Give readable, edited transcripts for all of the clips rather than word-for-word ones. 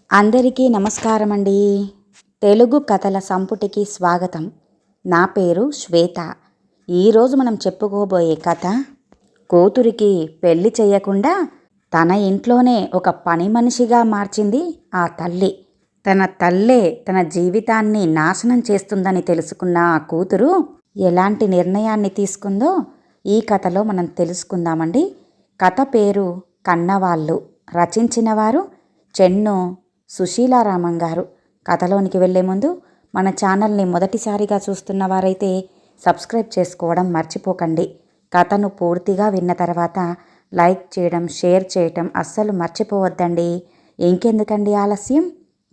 అందరికీ నమస్కారం అండి. తెలుగు కథల సంపుటికి స్వాగతం. నా పేరు శ్వేత. ఈరోజు మనం చెప్పుకోబోయే కథ, కూతురికి పెళ్లి చేయకుండా తన ఇంట్లోనే ఒక పని మనిషిగా మార్చింది ఆ తల్లి. తన తల్లే తన జీవితాన్ని నాశనం చేస్తుందని తెలుసుకున్న ఆ కూతురు ఎలాంటి నిర్ణయాన్ని తీసుకుందో ఈ కథలో మనం తెలుసుకుందామండి. కథ పేరు కన్నవాళ్ళు. రచించిన వారు చెన్ను సుశీలారామం గారు. కథలోనికి వెళ్లే ముందు మన ఛానల్ని మొదటిసారిగా చూస్తున్న వారైతే సబ్స్క్రైబ్ చేసుకోవడం మర్చిపోకండి. కథను పూర్తిగా విన్న తర్వాత లైక్ చేయడం, షేర్ చేయటం అస్సలు మర్చిపోవద్దండి. ఇంకెందుకండి ఆలస్యం,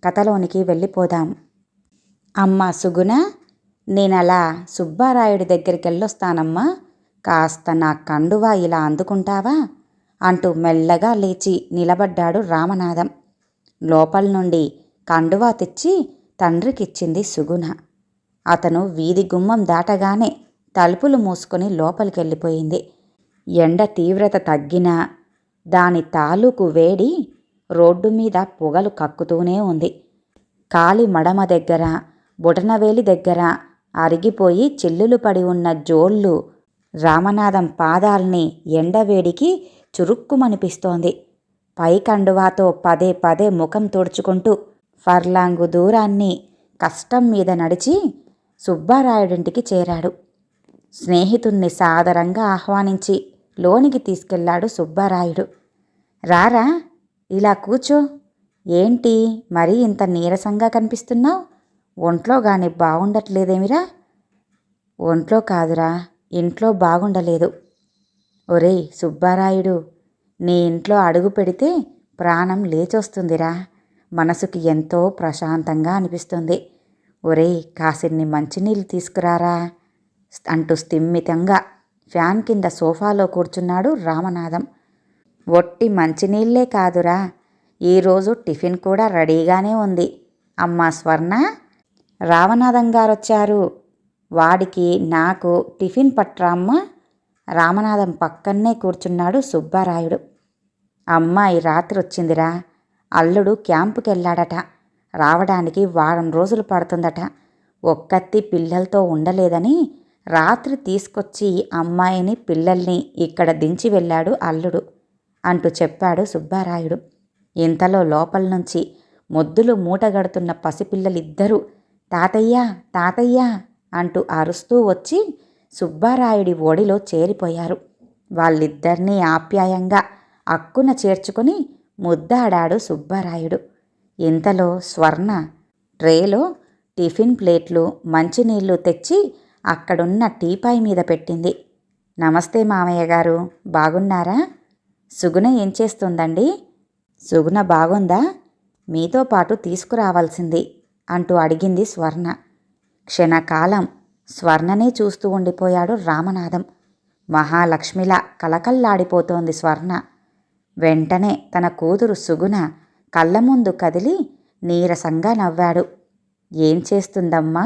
కథలోనికి వెళ్ళిపోదాం. అమ్మా సుగుణ, నేనలా సుబ్బారాయుడి దగ్గరికి వెళ్ళొస్తానమ్మా, కాస్త నా కండువా ఇలా అందుకుంటావా అంటూ మెల్లగా లేచి నిలబడ్డాడు రామనాథం. లోపల నుండి కండువా తెచ్చి తండ్రికిచ్చింది సుగుణ. అతను వీధి గుమ్మం దాటగానే తలుపులు మూసుకొని లోపలికెళ్ళిపోయింది. ఎండ తీవ్రత తగ్గినా దాని తాలూకు వేడి రోడ్డు మీద పొగలు కక్కుతూనే ఉంది. కాలి మడమ దగ్గర, బొటనవేలి దగ్గర అరిగిపోయి చిల్లులు పడి ఉన్న జోళ్ళు రామనాథం పాదాల్ని ఎండవేడికి చురుక్కుమనిపిస్తోంది. పై కండువాతో పదే పదే ముఖం తుడుచుకుంటూ ఫర్లాంగు దూరాన్ని కష్టం మీద నడిచి సుబ్బారాయుడింటికి చేరాడు. స్నేహితుణ్ణి సాదరంగా ఆహ్వానించి లోనికి తీసుకెళ్లాడు సుబ్బారాయుడు. రారా, ఇలా కూర్చో. ఏంటి మరీ ఇంత నీరసంగా కనిపిస్తున్నావు? ఒంట్లో గాని బాగుండట్లేదేమిరా? ఒంట్లో కాదురా, ఇంట్లో బాగుండలేదు. ఒరేయ్ సుబ్బారాయుడు, నీ ఇంట్లో అడుగు పెడితే ప్రాణం లేచొస్తుందిరా. మనసుకి ఎంతో ప్రశాంతంగా అనిపిస్తుంది. ఒరేయ్, కాసిన్ని మంచినీళ్ళు తీసుకురారా అంటూ స్థిమ్మితంగా ఫ్యాన్ కింద సోఫాలో కూర్చున్నాడు రామనాథం. ఒట్టి మంచినీళ్లే కాదురా, ఈరోజు టిఫిన్ కూడా రెడీగానే ఉంది. అమ్మా స్వర్ణ, రామనాథం గారొచ్చారు, వాడికి నాకు టిఫిన్ పట్రామ్మా. రామనాథం పక్కన్నే కూర్చున్నాడు సుబ్బారాయుడు. అమ్మాయి రాత్రి వచ్చిందిరా. అల్లుడు క్యాంపుకెళ్ళాడట. రావడానికి వారం రోజులు పడుతుందట. ఒక్కత్తి పిల్లలతో ఉండలేదని రాత్రి తీసుకొచ్చి అమ్మాయిని పిల్లల్ని ఇక్కడ దించి వెళ్ళాడు అల్లుడు అంటూ చెప్పాడు సుబ్బారాయుడు. ఇంతలో లోపల నుంచి మొద్దులు మూటగడుతున్న పసిపిల్లలిద్దరూ తాతయ్య తాతయ్య అంటూ అరుస్తూ వచ్చి సుబ్బారాయుడి ఒడిలో చేరిపోయారు. వాళ్ళిద్దరినీ ఆప్యాయంగా అక్కున చేర్చుకొని ముద్దాడాడు సుబ్బారాయుడు. ఇంతలో స్వర్ణ ట్రేలో టిఫిన్ ప్లేట్లు, మంచినీళ్లు తెచ్చి అక్కడున్న టీపాయ్ మీద పెట్టింది. నమస్తే మామయ్య గారు, బాగున్నారా? సుగుణ ఏం చేస్తుందండి? సుగుణ బాగుందా? మీతో పాటు తీసుకురావాల్సింది అంటూ అడిగింది స్వర్ణ. క్షణకాలం స్వర్ణనే చూస్తూ ఉండిపోయాడు రామనాథం. మహాలక్ష్మిలా కలకల్లాడిపోతోంది స్వర్ణ. వెంటనే తన కూతురు సుగుణ కళ్ళ ముందు కదిలి నీరసంగా నవ్వాడు. ఏం చేస్తుందమ్మా?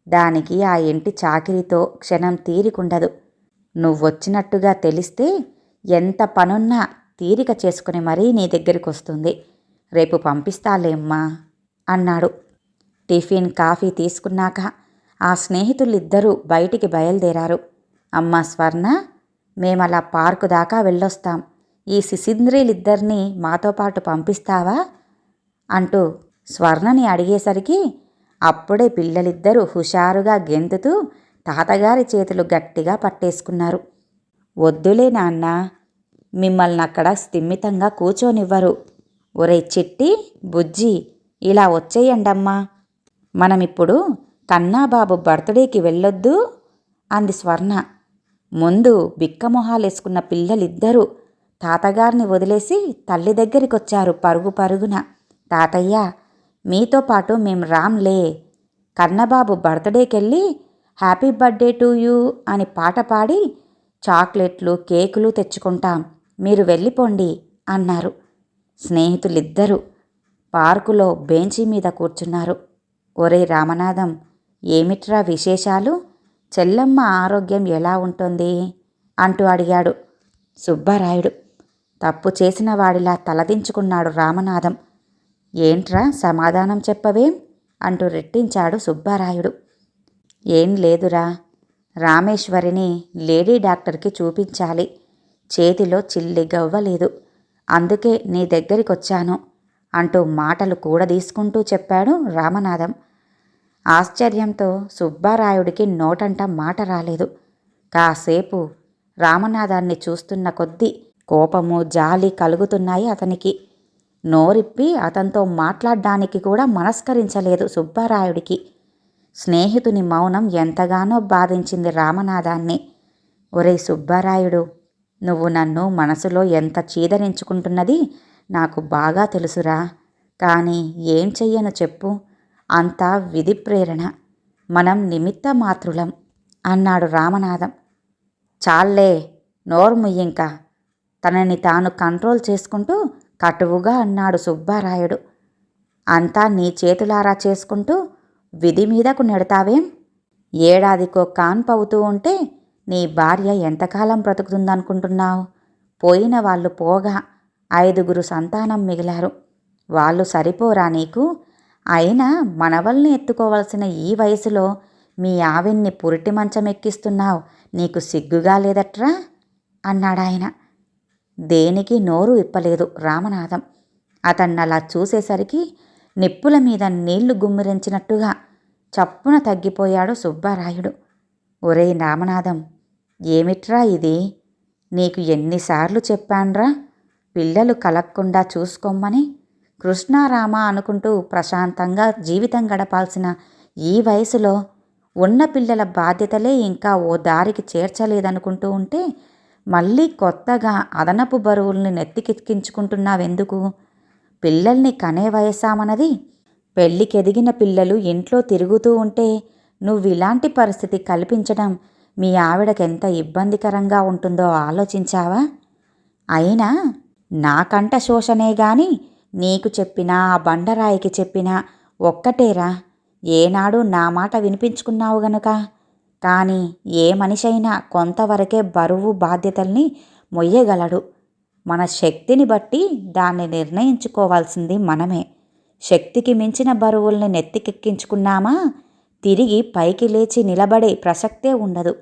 దానికి ఆ ఇంటి చాకిరీతో క్షణం తీరికుండదు. నువ్వొచ్చినట్టుగా తెలిస్తే ఎంత పనున్నా తీరిక చేసుకుని మరీ నీ దగ్గరికొస్తుంది. రేపు పంపిస్తాలేమ్మా అన్నాడు. టిఫిన్, కాఫీ తీసుకున్నాక ఆ స్నేహితులిద్దరూ బయటికి బయలుదేరారు. అమ్మా స్వర్ణ, మేమలా పార్కు దాకా వెళ్ళొస్తాం. ఈ శిశింద్రీలిద్దరినీ మాతో పాటు పంపిస్తావా అంటూ స్వర్ణని అడిగేసరికి అప్పుడే పిల్లలిద్దరూ హుషారుగా గెంతుతూ తాతగారి చేతులు గట్టిగా పట్టేసుకున్నారు. వద్దులే నాన్న, మిమ్మల్ని అక్కడ స్థిమితంగా కూర్చోనివ్వరు. ఒరే చిట్టి, బుజ్జి, ఇలా వచ్చేయండమ్మా. మనమిప్పుడు కన్నాబాబు బర్త్డేకి వెళ్ళొద్దు అంది స్వర్ణ. ముందు బిక్కమొహాలేసుకున్న పిల్లలిద్దరూ తాతగారిని వదిలేసి తల్లి దగ్గరికొచ్చారు పరుగు పరుగున. తాతయ్య, మీతో పాటు మేం రాంలే. కన్నబాబు బర్త్డేకెళ్ళి హ్యాపీ బర్త్డే టు యూ అని పాట పాడి చాక్లెట్లు, కేకులు తెచ్చుకుంటాం. మీరు వెళ్ళిపోండి అన్నారు. స్నేహితులిద్దరూ పార్కులో బెంచీ మీద కూర్చున్నారు. ఒరే రామనాథం, ఏమిట్రా విశేషాలు? చెల్లమ్మ ఆరోగ్యం ఎలా ఉంటుంది అంటూ అడిగాడు సుబ్బారాయుడు. తప్పు చేసిన వాడిలా తలదించుకున్నాడు రామనాథం. ఏంట్రా సమాధానం చెప్పవేం అంటూ రెట్టించాడు సుబ్బారాయుడు. ఏం లేదురా, రామేశ్వరిని లేడీ డాక్టర్కి చూపించాలి. చేతిలో చిల్లి గవ్వలేదు, అందుకే నీ దగ్గరికొచ్చాను అంటూ మాటలు కూడదీసుకుంటూ చెప్పాడు రామనాథం. ఆశ్చర్యంతో సుబ్బారాయుడికి నోటంట మాట రాలేదు. కాసేపు రామనాథాన్ని చూస్తున్న కొద్దీ కోపము జాలి కలుగుతున్నాయి అతనికి. నోరిప్పి అతనితో మాట్లాడ్డానికి కూడా మనస్కరించలేదు సుబ్బారాయుడికి. స్నేహితుని మౌనం ఎంతగానో బాధించింది రామనాథాన్ని. ఒరే సుబ్బారాయుడు, నువ్వు నన్ను మనసులో ఎంత చీదరించుకుంటున్నది నాకు బాగా తెలుసురా. కానీ ఏం చెయ్యను చెప్పు, అంతా విధి ప్రేరణ, మనం నిమిత్త మాత్రులం అన్నాడు రామనాథం. చాల్లే, నోర్ముయ్యింకా తనని తాను కంట్రోల్ చేసుకుంటూ కటువుగా అన్నాడు సుబ్బారాయుడు. అంతా నీ చేతులారా చేసుకుంటూ విధి మీదకు నెడతావేం? ఏడాదికో కాన్పవుతూ ఉంటే నీ భార్య ఎంతకాలం బ్రతుకుతుందనుకుంటున్నావు? పోయిన వాళ్ళు పోగా 5 సంతానం మిగిలారు. వాళ్ళు సరిపోరా నీకు? అయినా మనవల్ని ఎత్తుకోవలసిన ఈ వయసులో మీ ఆవిన్ని పురిటి మంచం ఎక్కిస్తున్నావు, నీకు సిగ్గుగా లేదట్రా అన్నాడాయన. దేనికి నోరు ఇప్పలేదు రామనాథం. అతన్నలా చూసేసరికి నిప్పుల మీద నీళ్లు గుమ్మిరించినట్టుగా చప్పున తగ్గిపోయాడు సుబ్బారాయుడు. ఒరే రామనాథం, ఏమిట్రా ఇది? నీకు ఎన్నిసార్లు చెప్పాన్రా పిల్లలు కలక్కుండా చూసుకోమని? కృష్ణారామ అనుకుంటూ ప్రశాంతంగా జీవితం గడపాల్సిన ఈ వయసులో ఉన్న పిల్లల బాధ్యతలే ఇంకా ఓ దారికి చేర్చలేదనుకుంటూ ఉంటే మళ్ళీ కొత్తగా అదనపు బరువుల్ని నెత్తికెక్కించుకుంటున్నావెందుకు? పిల్లల్ని కనే వయసామన్నది. పెళ్ళికెదిగిన పిల్లలు ఇంట్లో తిరుగుతూ ఉంటే నువ్విలాంటి పరిస్థితి కల్పించడం మీ ఆవిడకెంత ఇబ్బందికరంగా ఉంటుందో ఆలోచించావా? అయినా నాకంట శోషనే గాని నీకు చెప్పినా ఆ బండరాయికి చెప్పినా ఒక్కటేరా. ఏనాడు నా మాట వినిపించుకున్నావు గనుక. కానీ ఏ మనిషైనా కొంతవరకే బరువు బాధ్యతల్ని మొయ్యగలడు. మన శక్తిని బట్టి దాన్ని నిర్ణయించుకోవాల్సింది మనమే. శక్తికి మించిన బరువుల్ని నెత్తికెక్కించుకున్నామా తిరిగి పైకి లేచి నిలబడే ప్రసక్తే ఉండదు.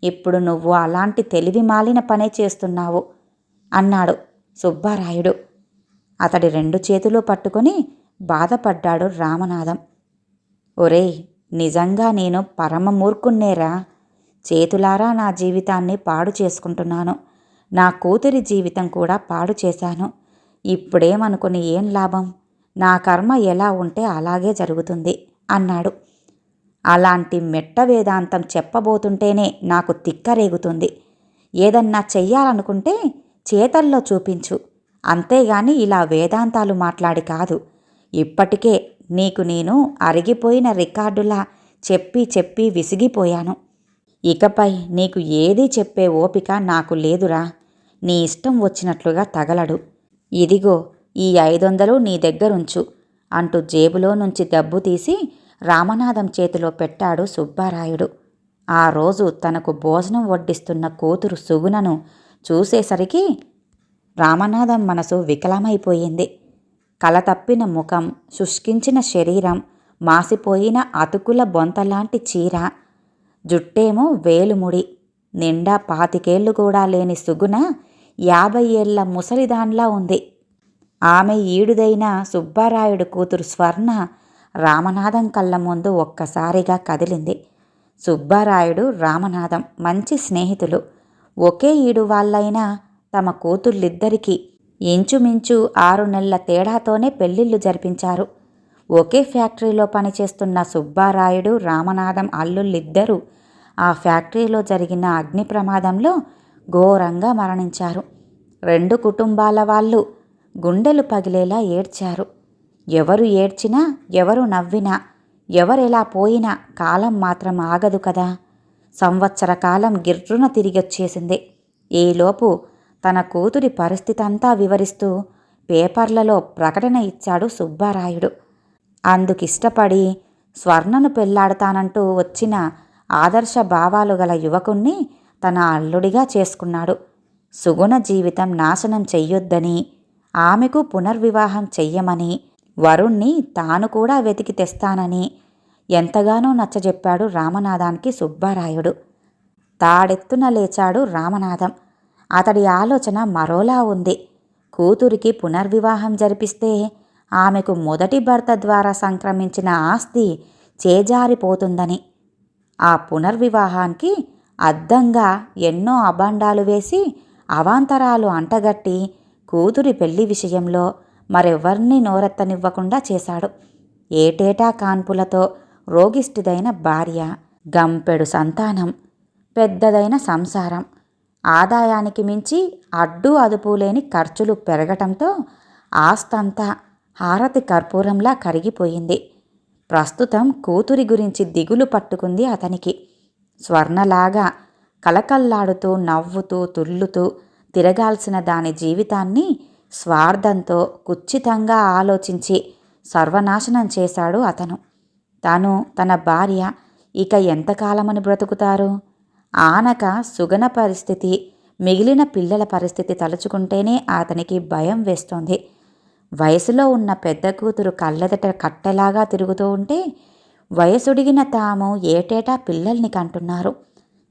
ఇప్పుడు నువ్వు అలాంటి తెలివి మాలిన పనే చేస్తున్నావు అన్నాడు సుబ్బారాయుడు. అతడి 2 చేతులు పట్టుకొని బాధపడ్డాడు రామనాథం. ఒరేయ్, నిజంగా నేను పరమ మూర్ఖున్నేరా. చేతులారా నా జీవితాన్ని పాడు చేసుకుంటున్నాను. నా కూతురి జీవితం కూడా పాడు చేశాను. ఇప్పుడేమనుకుని ఏం లాభం? నా కర్మ ఎలా ఉంటే అలాగే జరుగుతుంది అన్నాడు. అలాంటి మెట్ట వేదాంతం చెప్పబోతుంటేనే నాకు తిక్కరేగుతుంది. ఏదన్నా చెయ్యాలనుకుంటే చేతల్లో చూపించు, అంతేగాని ఇలా వేదాంతాలు మాట్లాడి కాదు. ఇప్పటికే నీకు నేను అరిగిపోయిన రికార్డులా చెప్పి చెప్పి విసిగిపోయాను. ఇకపై నీకు ఏదీ చెప్పే ఓపిక నాకు లేదురా. నీ ఇష్టం వచ్చినట్లుగా తగలడు. ఇదిగో ఈ 500 నీ దగ్గరుంచు అంటూ జేబులో నుంచి డబ్బు తీసి రామనాథం చేతిలో పెట్టాడు సుబ్బారాయుడు. ఆ రోజు తనకు భోజనం వడ్డిస్తున్న కూతురు సుగుణను చూసేసరికి రామనాథం మనసు వికలమైపోయింది. కలతప్పిన ముఖం, శుష్కించిన శరీరం, మాసిపోయిన అతుకుల బొంతలాంటి చీర, జుట్టేమో వేలుముడి. నిండా 25 కూడా లేని సుగుణ 50 ఏళ్ల ముసలిదాన్లా ఉంది. ఆమె ఈడుదైన సుబ్బారాయుడు కూతురు స్వర్ణ రామనాథం కళ్ళ ముందు ఒక్కసారిగా కదిలింది. సుబ్బారాయుడు, రామనాథం మంచి స్నేహితులు. ఒకే ఈడు వాళ్ళైనా తమ కూతుళ్ళిద్దరికీ ఇంచుమించు 6 నెలల తేడాతోనే పెళ్లిళ్లు జరిపించారు. ఒకే ఫ్యాక్టరీలో పనిచేస్తున్న సుబ్బారాయుడు, రామనాథం అల్లుళ్ళిద్దరూ ఆ ఫ్యాక్టరీలో జరిగిన అగ్ని ప్రమాదంలో ఘోరంగా మరణించారు. 2 కుటుంబాల వాళ్ళు గుండెలు పగిలేలా ఏడ్చారు. ఎవరు ఏడ్చినా, ఎవరు నవ్వినా, ఎవరెలా పోయినా కాలం మాత్రం ఆగదు కదా. సంవత్సర కాలం గిర్రున తిరిగొచ్చేసింది. ఈలోపు తన కూతురి పరిస్థితంతా వివరిస్తూ పేపర్లలో ప్రకటన ఇచ్చాడు సుబ్బారాయుడు. అందుకిష్టపడి స్వర్ణను పెళ్లాడతానంటూ వచ్చిన ఆదర్శ భావాలు గల యువకుణ్ణి తన అల్లుడిగా చేసుకున్నాడు. సుగుణ జీవితం నాశనం చెయ్యొద్దని, ఆమెకు పునర్వివాహం చెయ్యమని వరుణ్ణి తాను కూడా వెతికి తెస్తానని ఎంతగానో నచ్చజెప్పాడు రామనాథానికి సుబ్బారాయుడు. తాడెత్తున లేచాడు రామనాథం. అతడి ఆలోచన మరోలా ఉంది. కూతురికి పునర్వివాహం జరిపిస్తే ఆమెకు మొదటి భర్త ద్వారా సంక్రమించిన ఆస్తి చేజారిపోతుందని. ఆ పునర్వివాహానికి అద్దంగా ఎన్నో అబాండాలు వేసి అవాంతరాలు అంటగట్టి కూతురి పెళ్లి విషయంలో మరెవర్నీ నోరెత్తనివ్వకుండా చేశాడు. ఏటేటా కాన్పులతో రోగిష్టిదైన భార్య, గంపెడు సంతానం, పెద్దదైన సంసారం, ఆదాయానికి మించి అడ్డు అదుపు లేని ఖర్చులు పెరగటంతో ఆస్తంతా హారతి కర్పూరంలా కరిగిపోయింది. ప్రస్తుతం కూతురి గురించి దిగులు పట్టుకుంది అతనికి. స్వర్ణలాగా కలకల్లాడుతూ నవ్వుతూ తుళ్ళుతూ తిరగాల్సిన దాని జీవితాన్ని స్వార్థంతో కుచ్చితంగా ఆలోచించి సర్వనాశనం చేశాడు అతను. తను, తన భార్య ఇక ఎంతకాలమని బ్రతుకుతారు? ఆనక సుగన పరిస్థితి, మిగిలిన పిల్లల పరిస్థితి తలుచుకుంటేనే అతనికి భయం వేస్తోంది. వయసులో ఉన్న పెద్ద కూతురు కళ్ళెదట కట్టెలాగా తిరుగుతూ ఉంటే వయసుడిగిన తాము ఏటేటా పిల్లల్ని కంటున్నారు.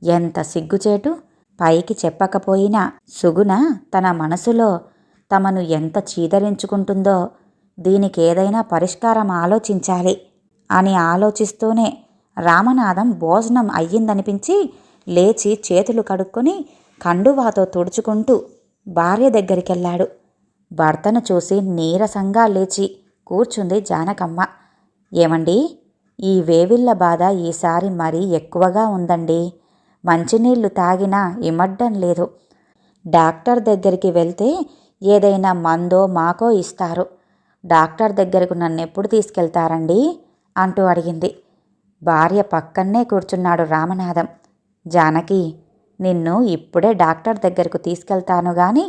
ఎంత సిగ్గుచేటు! పైకి చెప్పకపోయినా సుగుణ తన మనసులో తమను ఎంత చీదరించుకుంటుందో, దీనికేదైనా పరిష్కారం ఆలోచించాలి అని ఆలోచిస్తూనే రామనాథం భోజనం అయ్యిందనిపించి లేచి చేతులు కడుక్కొని కండువాతో తుడుచుకుంటూ భార్య దగ్గరికెళ్ళాడు. భర్తను చూసి నీరసంగా లేచి కూర్చుంది జానకమ్మ. ఏమండి, ఈ వేవిళ్ళ బాధ ఈసారి మరీ ఎక్కువగా ఉందండి. మంచినీళ్లు తాగినా ఇమడ్డం లేదు. డాక్టర్ దగ్గరికి వెళ్తే ఏదైనా మందో మాకో ఇస్తారు. డాక్టర్ దగ్గరకు నన్నెప్పుడు తీసుకెళ్తారండి అంటూ అడిగింది. భార్య పక్కన్నే కూర్చున్నాడు రామనాథం. జానకి, నిన్ను ఇప్పుడే డాక్టర్ దగ్గరకు తీసుకెళ్తాను గాని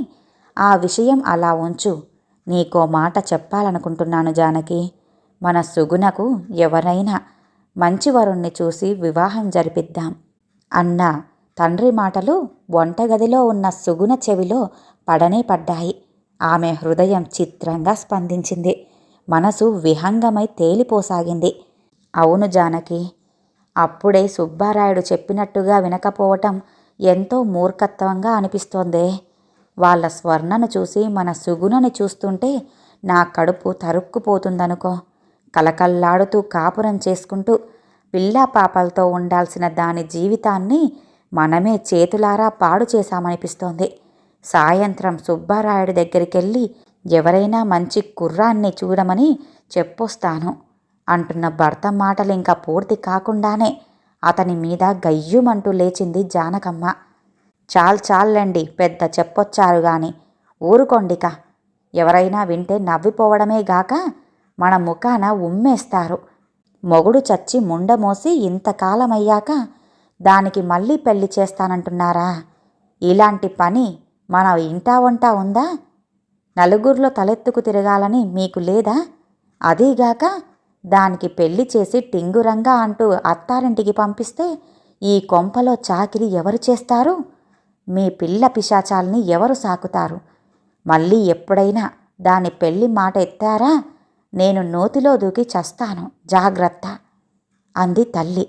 ఆ విషయం అలా ఉంచు. నీకో మాట చెప్పాలనుకుంటున్నాను జానకి. మన సుగుణకు ఎవరైనా మంచి వరుణ్ణి చూసి వివాహం జరిపిద్దాం అన్న తండ్రి మాటలు వంటగదిలో ఉన్న సుగుణ చెవిలో పడనే పడ్డాయి. ఆమె హృదయం చిత్రంగా స్పందించింది. మనసు విహంగమై తేలిపోసాగింది. అవును జానకి, అప్పుడే సుబ్బారాయుడు చెప్పినట్టుగా వినకపోవటం ఎంతో మూర్ఖత్వంగా అనిపిస్తోందే. వాళ్ళ స్వర్ణను చూసి మన సుగుణని చూస్తుంటే నా కడుపు తరుక్కుపోతుందనుకో. కలకల్లాడుతూ కాపురం చేసుకుంటూ పిల్లా పాపలతో ఉండాల్సిన దాని జీవితాన్ని మనమే చేతులారా పాడు చేశామనిపిస్తోంది. సాయంత్రం సుబ్బారాయుడి దగ్గరికెళ్ళి ఎవరైనా మంచి కుర్రాన్ని చూడమని చెప్పొస్తాను అంటున్న భర్త మాటలు ఇంకా పూర్తి కాకుండానే అతని మీద గయ్యుమంటూ లేచింది జానకమ్మ. చాలండి, పెద్ద చెప్పొచ్చారు గాని ఊరుకోండిక. ఎవరైనా వింటే నవ్విపోవడమే గాక మన ముఖాన ఉమ్మేస్తారు. మొగుడు చచ్చి ముండమోసి ఇంతకాలమయ్యాక దానికి మళ్ళీ పెళ్లి చేస్తానంటున్నారా? ఇలాంటి పని మన ఇంటా వంటా ఉందా? నలుగురిలో తలెత్తుకు తిరగాలని మీకు లేదా? అదీగాక దానికి పెళ్లి చేసి టింగురంగా అంటూ అత్తారింటికి పంపిస్తే ఈ కొంపలో చాకిరి ఎవరు చేస్తారు? మీ పిల్ల పిశాచాల్ని ఎవరు సాకుతారు? మళ్ళీ ఎప్పుడైనా దాని పెళ్లి మాట ఎత్తారా నేను నోతిలో దూకి చస్తాను, జాగ్రత్త అంది తల్లి.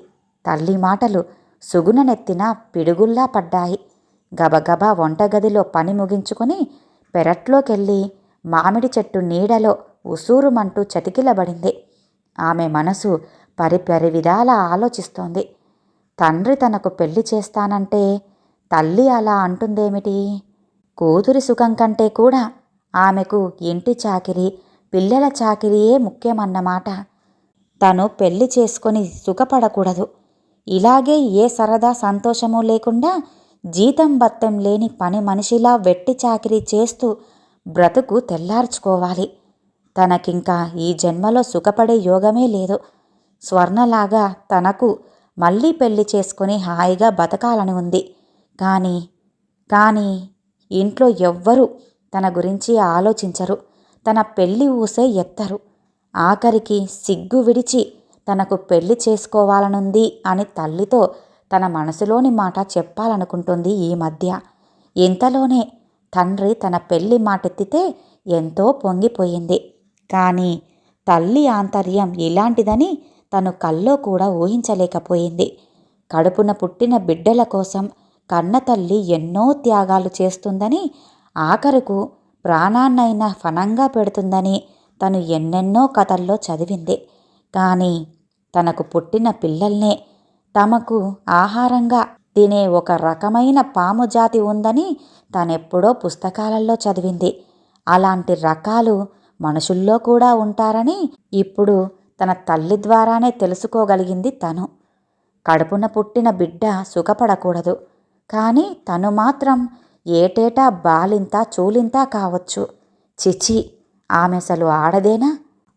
తల్లి మాటలు సుగుణనెత్తిన పిడుగుల్లా పడ్డాయి. గబగబా వంటగదిలో పని ముగించుకొని పెరట్లోకెళ్ళి మామిడి చెట్టు నీడలో ఉసూరుమంటూ చతికిలబడింది. ఆమె మనసు పరిపరి విధాలా ఆలోచిస్తోంది. తండ్రి తనకు పెళ్లి చేస్తానంటే తల్లి అలా అంటుందేమిటి? కూతురి సుఖం కంటే కూడా ఆమెకు ఇంటి చాకిరి, పిల్లల చాకిరియే ముఖ్యమన్నమాట. తను పెళ్లి చేసుకొని సుఖపడకూడదు. ఇలాగే ఏ సరదా సంతోషమూ లేకుండా జీతం బత్తం లేని పని మనిషిలా వెట్టి చాకిరీ చేస్తూ బ్రతుకు తెల్లార్చుకోవాలి. తనకింకా ఈ జన్మలో సుఖపడే యోగమే లేదు. స్వర్ణలాగా తనకు మళ్ళీ పెళ్లి చేసుకుని హాయిగా బతకాలని ఉంది. కానీ ఇంట్లో ఎవ్వరూ తన గురించి ఆలోచించరు. తన పెళ్లి ఊసే ఎత్తరు. ఆఖరికి సిగ్గు విడిచి తనకు పెళ్లి చేసుకోవాలనుంది అని తల్లితో తన మనసులోని మాట చెప్పాలనుకుంటుంది ఈ మధ్య. ఇంతలోనే తండ్రి తన పెళ్లి మాటెత్తితే ఎంతో పొంగిపోయింది. కానీ తల్లి ఆంతర్యం ఇలాంటిదని తను కల్లో కూడా ఊహించలేకపోయింది. కడుపున పుట్టిన బిడ్డల కోసం కన్నతల్లి ఎన్నో త్యాగాలు చేస్తుందని, ఆఖరుకు ప్రాణాన్నైనా ఫణంగా పెడుతుందని తను ఎన్నెన్నో కథల్లో చదివింది. కానీ తనకు పుట్టిన పిల్లల్నే తమకు ఆహారంగా తినే ఒక రకమైన పాము జాతి ఉందని తనెప్పుడో పుస్తకాలలో చదివింది. అలాంటి రకాలు మనుషుల్లో కూడా ఉంటారని ఇప్పుడు తన తల్లి ద్వారానే తెలుసుకోగలిగింది తను. కడుపున పుట్టిన బిడ్డ సుఖపడకూడదు, కానీ తను మాత్రం ఏటేటా బాలింత చూలింత కావచ్చు. చిచి, ఆమెసలు ఆడదేనా?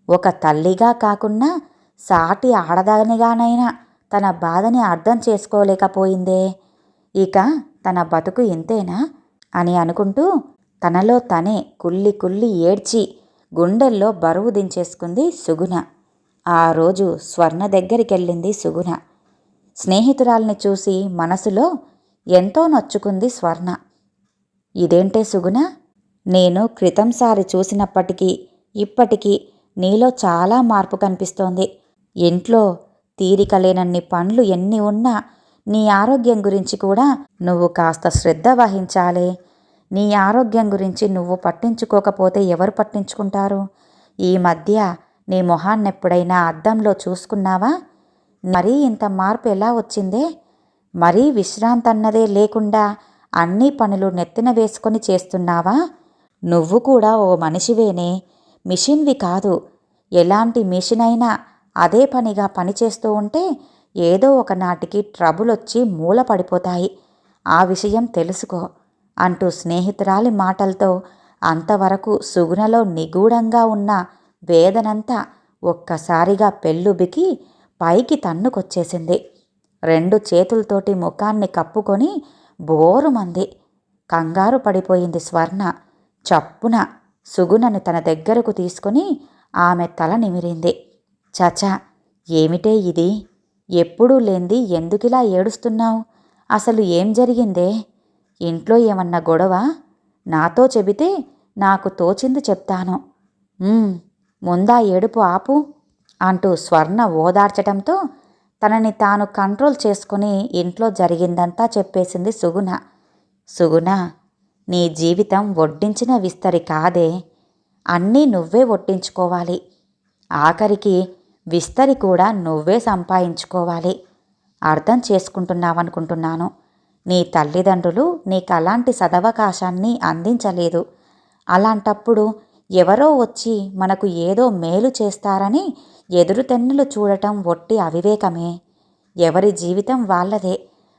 ఒక తల్లిగా కాకున్నా సాటి ఆడదానిగానైనా తన బాధని అర్థం చేసుకోలేకపోయిందే. ఇక తన బతుకు ఇంతేనా అని అనుకుంటూ తనలో తనే కుళ్ళి కుళ్ళి ఏడ్చి గుండెల్లో బరువు దించేసుకుంది సుగుణ. ఆ రోజు స్వర్ణ దగ్గరికెళ్ళింది సుగుణ. స్నేహితురాల్ని చూసి మనసులో ఎంతో నొచ్చుకుంది స్వర్ణ. ఇదేంటే సుగుణ, నేను క్రితంసారి చూసినప్పటికీ ఇప్పటికీ నీలో చాలా మార్పు కనిపిస్తోంది. ఇంట్లో తీరిక లేనన్ని పనులు ఎన్ని ఉన్నా నీ ఆరోగ్యం గురించి కూడా నువ్వు కాస్త శ్రద్ధ వహించాలే. నీ ఆరోగ్యం గురించి నువ్వు పట్టించుకోకపోతే ఎవరు పట్టించుకుంటారు? ఈ మధ్య నీ మొహాన్నెప్పుడైనా అద్దంలో చూసుకున్నావా? మరీ ఇంత మార్పు ఎలా వచ్చిందే? మరీ విశ్రాంతన్నదే లేకుండా అన్ని పనులు నెత్తిన వేసుకొని చేస్తున్నావా? నువ్వు కూడా ఓ మనిషివేనే, మిషన్వి కాదు. ఎలాంటి మిషన్ అయినా అదే పనిగా పనిచేస్తూ ఉంటే ఏదో ఒకనాటికి ట్రబుల్ వచ్చి మూల పడిపోతాయి. ఆ విషయం తెలుసుకో అంటూ స్నేహితురాలి మాటలతో అంతవరకు సుగుణలో నిగూఢంగా ఉన్న వేదనంతా ఒక్కసారిగా పెళ్ళుబికి పైకి తన్నుకొచ్చేసింది. 2 చేతులతోటి ముఖాన్ని కప్పుకొని బోరుమంది. కంగారు పడిపోయింది స్వర్ణ. చప్పున సుగుణని తన దగ్గరకు తీసుకుని ఆమె తల నిమిరింది. చచా, ఏమిటే ఇది? ఎప్పుడూ లేంది ఎందుకిలా ఏడుస్తున్నావు? అసలు ఏం జరిగిందే? ఇంట్లో ఏమన్నా గొడవ? నాతో చెబితే నాకు తోచింది చెప్తాను. ముందా ఏడుపు ఆపు అంటూ స్వర్ణ ఓదార్చటంతో తనని తాను కంట్రోల్ చేసుకుని ఇంట్లో జరిగిందంతా చెప్పేసింది సుగుణ. సుగుణ, నీ జీవితం వడ్డించిన విస్తరి కాదే. అన్నీ నువ్వే వడ్డించుకోవాలి. ఆఖరికి విస్తరి కూడా నువ్వే సంపాదించుకోవాలి. అర్థం చేసుకుంటున్నావనుకుంటున్నాను. నీ తల్లిదండ్రులు నీకలాంటి సదవకాశాన్ని అందించలేదు. అలాంటప్పుడు ఎవరో వచ్చి మనకు ఏదో మేలు చేస్తారని ఎదురుతెన్నులు చూడటం ఒట్టి అవివేకమే. ఎవరి జీవితం వాళ్ళదే.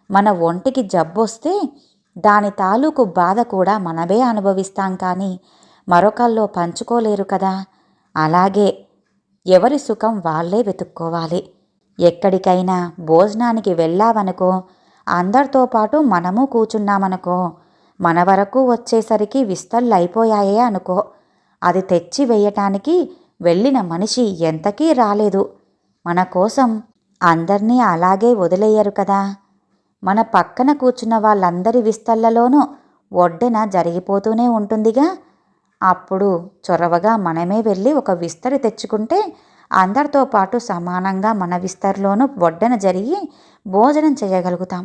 మన ఒంటికి జబ్బొస్తే దాని తాలూకు బాధ కూడా మనమే అనుభవిస్తాం, కానీ మరొకల్లో పంచుకోలేరు కదా. అలాగే ఎవరి సుఖం వాళ్ళే వెతుక్కోవాలి. ఎక్కడికైనా భోజనానికి వెళ్ళావనుకో, అందరితో పాటు మనము కూర్చున్నామనుకో, మన వరకు వచ్చేసరికి విస్తళ్ళు అయిపోయాయే అనుకో, అది తెచ్చి వెయ్యటానికి వెళ్ళిన మనిషి ఎంతకీ రాలేదు. మన కోసం అందర్నీ అలాగే వదిలేయరు కదా. మన పక్కన కూర్చున్న వాళ్ళందరి విస్తళ్లలోనూ ఒడ్డెన జరిగిపోతూనే ఉంటుందిగా. అప్పుడు చొరవగా మనమే వెళ్ళి ఒక విస్తరి తెచ్చుకుంటే అందరితో పాటు సమానంగా మన విస్తర్లోనూ ఒడ్డెన జరిగి భోజనం చేయగలుగుతాం.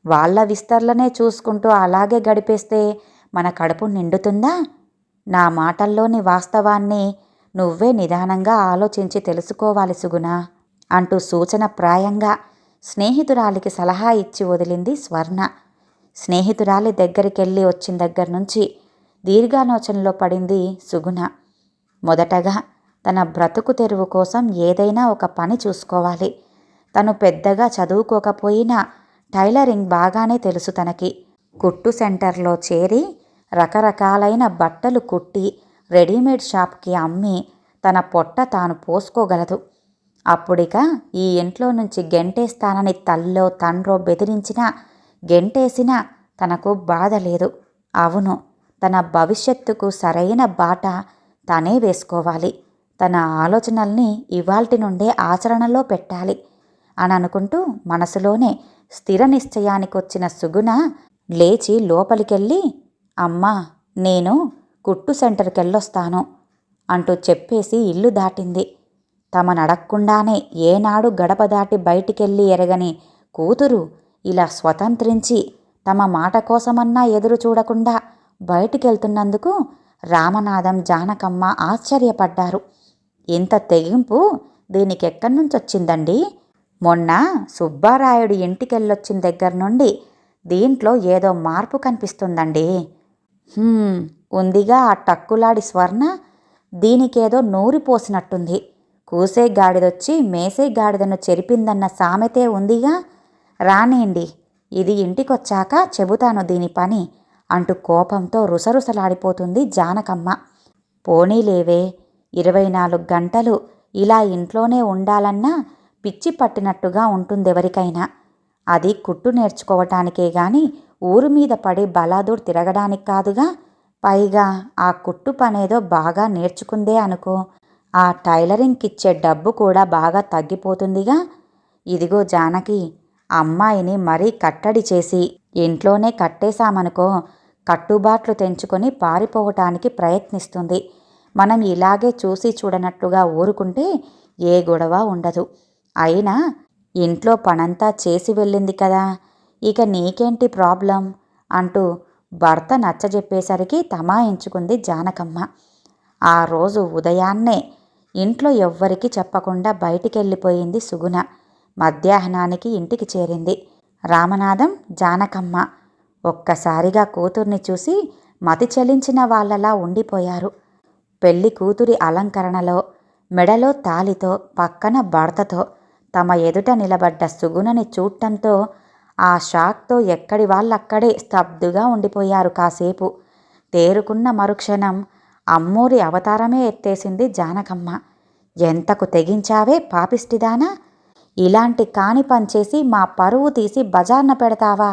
వాళ్ళ విస్తర్లనే చూసుకుంటూ అలాగే గడిపేస్తే మన కడుపు నిండుతుందా? నా మాటల్లోని వాస్తవాన్ని నువ్వే నిదానంగా ఆలోచించి తెలుసుకోవాలి సుగుణ అంటూ సూచనప్రాయంగా స్నేహితురాలికి సలహా ఇచ్చి వదిలింది స్వర్ణ. స్నేహితురాలి దగ్గరికెళ్ళి వచ్చిన దగ్గర నుంచి దీర్ఘాలోచనలో పడింది సుగుణ. మొదటగా తన బ్రతుకు తెరువు కోసం ఏదైనా ఒక పని చూసుకోవాలి. తను పెద్దగా చదువుకోకపోయినా టైలరింగ్ బాగానే తెలుసు తనకి. కుట్టు సెంటర్లో చేరి రకరకాలైన బట్టలు కుట్టి రెడీమేడ్ షాప్కి అమ్మి తన పొట్ట తాను పోసుకోగలదు. అప్పుడిక ఈ ఇంట్లో నుంచి గెంటేస్తానని తల్లో తండ్రో బెదిరించినా గెంటేసినా తనకు బాధ లేదు. అవును, తన భవిష్యత్తుకు సరైన బాట తనే వేసుకోవాలి. తన ఆలోచనల్ని ఇవాల్టి నుండే ఆచరణలో పెట్టాలి అని అనుకుంటూ మనసులోనే స్థిర నిశ్చయానికొచ్చిన సుగుణ లేచి లోపలికెళ్ళి, అమ్మా, నేను కుట్టు సెంటర్కెళ్ళొస్తాను అంటూ చెప్పేసి ఇల్లు దాటింది. తమనడక్కుండానే ఏనాడు గడప దాటి బయటికెళ్ళి ఎరగని కూతురు ఇలా స్వతంత్రించి తమ మాట కోసమన్నా ఎదురు చూడకుండా బయటికెళ్తున్నందుకు రామనాథం జానకమ్మ ఆశ్చర్యపడ్డారు. ఇంత తెగింపు దీనికెక్కడి నుంచొచ్చిందండి? మొన్న సుబ్బారాయుడు ఇంటికెళ్ళొచ్చిన దగ్గర నుండి దీంట్లో ఏదో మార్పు కనిపిస్తుందండి. ఉందిగా ఆ టక్కులాడి స్వర్ణ, దీనికేదో నూరిపోసినట్టుంది. కూసే గాడిదొచ్చి మేసే గాడిదను చెరిపిందన్న సామెతే ఉందిగా. రానేండి, ఇది ఇంటికొచ్చాక చెబుతాను దీని పని అంటూ కోపంతో రుసరుసలాడిపోతుంది జానకమ్మ. పోనీలేవే, 24 గంటలు ఇలా ఇంట్లోనే ఉండాలన్నా పిచ్చి పట్టినట్టుగా ఉంటుందెవరికైనా. అది కుట్టు నేర్చుకోవటానికే గాని ఊరు మీద పడి బలాదూర్ తిరగడానికి కాదుగా. పైగా ఆ కుట్టు పనేదో బాగా నేర్చుకుందే అనుకో, ఆ టైలరింగ్కిచ్చే డబ్బు కూడా బాగా తగ్గిపోతుందిగా. ఇదిగో జానకి, అమ్మాయిని మరీ కట్టడి చేసి ఇంట్లోనే కట్టేశామనుకో, కట్టుబాట్లు తెంచుకొని పారిపోవటానికి ప్రయత్నిస్తుంది. మనం ఇలాగే చూసి చూడనట్టుగా ఊరుకుంటే ఏ గొడవ ఉండదు. అయినా ఇంట్లో పనంతా చేసి వెళ్ళింది కదా, ఇక నీకేంటి ప్రాబ్లం అంటూ భర్త నచ్చజెప్పేసరికి తమాయించుకుంది జానకమ్మ. ఆ రోజు ఉదయాన్నే ఇంట్లో ఎవ్వరికీ చెప్పకుండా బయటికెళ్ళిపోయింది సుగుణ. మధ్యాహ్నానికి ఇంటికి చేరింది రామనాథం, జానకమ్మ. ఒక్కసారిగా కూతుర్ని చూసి మతి చలించిన వాళ్ళలా ఉండిపోయారు. పెళ్లి కూతురి అలంకరణలో, మెడలో తాలితో, పక్కన భర్తతో తమ ఎదుట నిలబడ్డ సుగుణని చూడటంతో ఆ షాక్తో ఎక్కడి వాళ్ళక్కడే స్తబ్దుగా ఉండిపోయారు కాసేపు. తేరుకున్న మరుక్షణం అమ్మోరి అవతారమే ఎత్తేసింది జానకమ్మ. ఎంతకు తెగించావే పాపిష్టిదానా, ఇలాంటి కాని పనిచేసి మా పరువు తీసి బజార్న పెడతావా?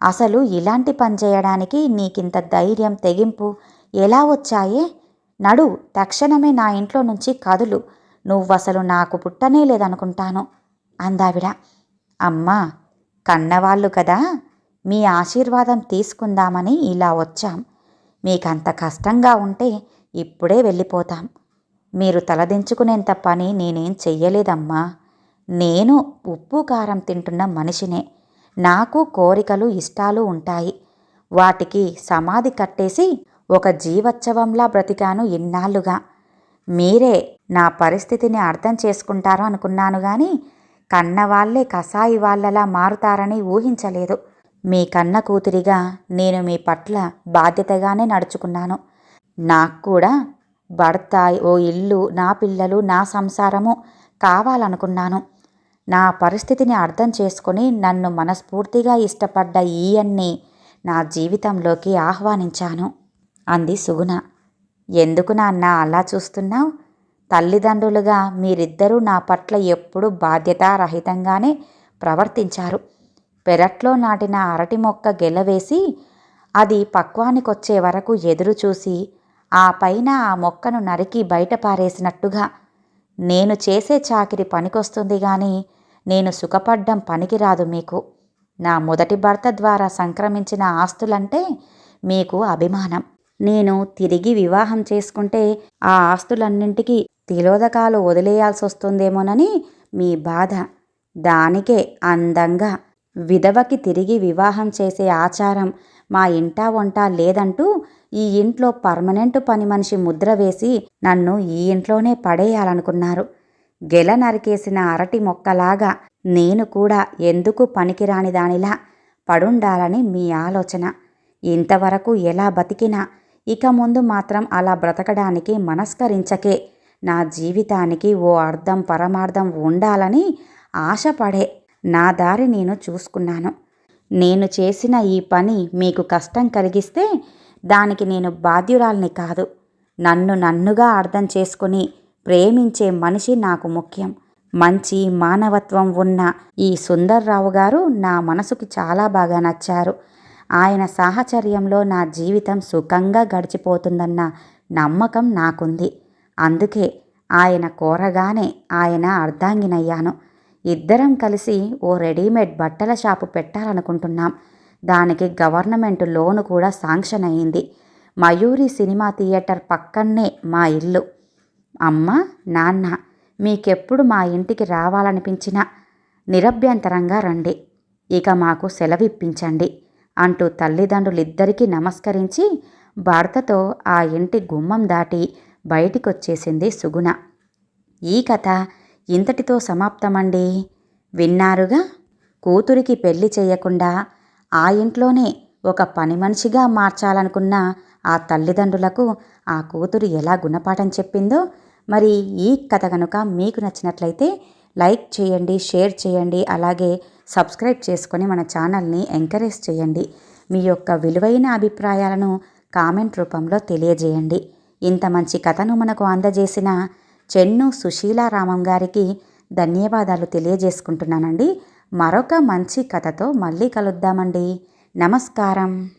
అసలు ఇలాంటి పని చేయడానికి నీకింత ధైర్యం, తెగింపు ఎలా వచ్చాయే? నడు, తక్షణమే నా ఇంట్లో నుంచి కదులు, నువ్వసలు నాకు పుట్టనే లేదనుకుంటాను అందావిడ. అమ్మా, కన్నవాళ్ళు కదా, మీ ఆశీర్వాదం తీసుకుందామని ఇలా వచ్చాం. మీకంత కష్టంగా ఉంటే ఇప్పుడే వెళ్ళిపోతాం. మీరు తలదించుకునేంత పని నేనేం చెయ్యలేదమ్మా. నేను ఉప్పు కారం తింటున్న మనిషినే. నాకు కోరికలు, ఇష్టాలు ఉంటాయి. వాటికి సమాధి కట్టేసి ఒక జీవోత్సవంలా బ్రతికాను ఇన్నాళ్లుగా. మీరే నా పరిస్థితిని అర్థం చేసుకుంటారు అనుకున్నాను గాని కన్నవాళ్లే కసాయి వాళ్ళలా మారుతారని ఊహించలేదు. మీ కన్న కూతురిగా నేను మీ పట్ల బాధ్యతగానే నడుచుకున్నాను. నాకు కూడా భర్త, ఓ ఇల్లు, నా పిల్లలు, నా సంసారము కావాలనుకున్నాను. నా పరిస్థితిని అర్థం చేసుకుని నన్ను మనస్ఫూర్తిగా ఇష్టపడ్డ ఈయన్ని నా జీవితంలోకి ఆహ్వానించాను అంది సుగుణ. ఎందుకు నాన్న అలా చూస్తున్నావు? తల్లిదండ్రులుగా మీరిద్దరూ నా పట్ల ఎప్పుడూ బాధ్యతారహితంగానే ప్రవర్తించారు. పెరట్లో నాటిన అరటి మొక్క గెలవేసి అది పక్వానికొచ్చే వరకు ఎదురుచూసి ఆ పైన ఆ మొక్కను నరికి బయటపారేసినట్టుగా నేను చేసే చాకిరి పనికొస్తుంది గాని నేను సుఖపడ్డం పనికిరాదు మీకు. నా మొదటి భర్త ద్వారా సంక్రమించిన ఆస్తులంటే మీకు అభిమానం. నేను తిరిగి వివాహం చేసుకుంటే ఆ ఆస్తులన్నింటికీ తిలోదకాలు వదిలేయాల్సొస్తుందేమోనని మీ బాధ. దానికే అందంగా విధవకి తిరిగి వివాహం చేసే ఆచారం మా ఇంటా వంటా లేదంటూ ఈ ఇంట్లో పర్మనెంట్ పని మనిషి ముద్ర వేసి నన్ను ఈ ఇంట్లోనే పడేయాలనుకున్నారు. గెల నరికేసిన అరటి మొక్కలాగా నేను కూడా ఎందుకు పనికిరాని దానిలా పడుండాలని మీ ఆలోచన. ఇంతవరకు ఎలా బతికినా ఇక ముందు మాత్రం అలా బ్రతకడానికి మనస్కరించకే. నా జీవితానికి ఓ అర్థం, పరమార్థం ఉండాలని ఆశపడే నా దారి నేను చూసుకున్నాను. నేను చేసిన ఈ పని మీకు కష్టం కలిగిస్తే దానికి నేను బాధ్యురాల్ని కాదు. నన్నుగా అర్థం చేసుకుని ప్రేమించే మనిషి నాకు ముఖ్యం. మంచి మానవత్వం ఉన్న ఈ సుందర్రావు గారు నా మనసుకి చాలా బాగా నచ్చారు. ఆయన సాహచర్యంలో నా జీవితం సుఖంగా గడిచిపోతుందన్న నమ్మకం నాకుంది. అందుకే ఆయన కోరగానే ఆయన అర్ధాంగినయ్యాను. ఇద్దరం కలిసి ఓ రెడీమేడ్ బట్టల షాపు పెట్టాలనుకుంటున్నాం. దానికి గవర్నమెంట్ లోను కూడా శాంక్షన్ అయింది. మయూరి సినిమా థియేటర్ పక్కనే మా ఇల్లు. అమ్మ, నాన్న, మీకెప్పుడు మా ఇంటికి రావాలనిపించినా నిరభ్యంతరంగా రండి. ఇక మాకు సెలవిప్పించండి అంటూ తల్లిదండ్రులిద్దరికీ నమస్కరించి భర్తతో ఆ ఇంటి గుమ్మం దాటి బయటికొచ్చేసింది సుగుణ. ఈ కథ ఇంతటితో సమాప్తమండి. విన్నారుగా, కూతురికి పెళ్లి చేయకుండా ఆ ఇంట్లోనే ఒక పని మనిషిగా మార్చాలనుకున్న ఆ తల్లిదండ్రులకు ఆ కూతురు ఎలా గుణపాఠం చెప్పిందో. మరి ఈ కథ కనుక మీకు నచ్చినట్లయితే లైక్ చేయండి, షేర్ చేయండి, అలాగే సబ్స్క్రైబ్ చేసుకొని మన ఛానల్ని ఎంకరేజ్ చేయండి. మీ యొక్క విలువైన అభిప్రాయాలను కామెంట్ రూపంలో తెలియజేయండి. ఇంత మంచి కథను మనకు అందజేసిన చెన్ను సుశీలారామం గారికి ధన్యవాదాలు తెలియజేసుకుంటున్నానండి. మరొక మంచి కథతో మళ్ళీ కలుద్దామండి. నమస్కారం.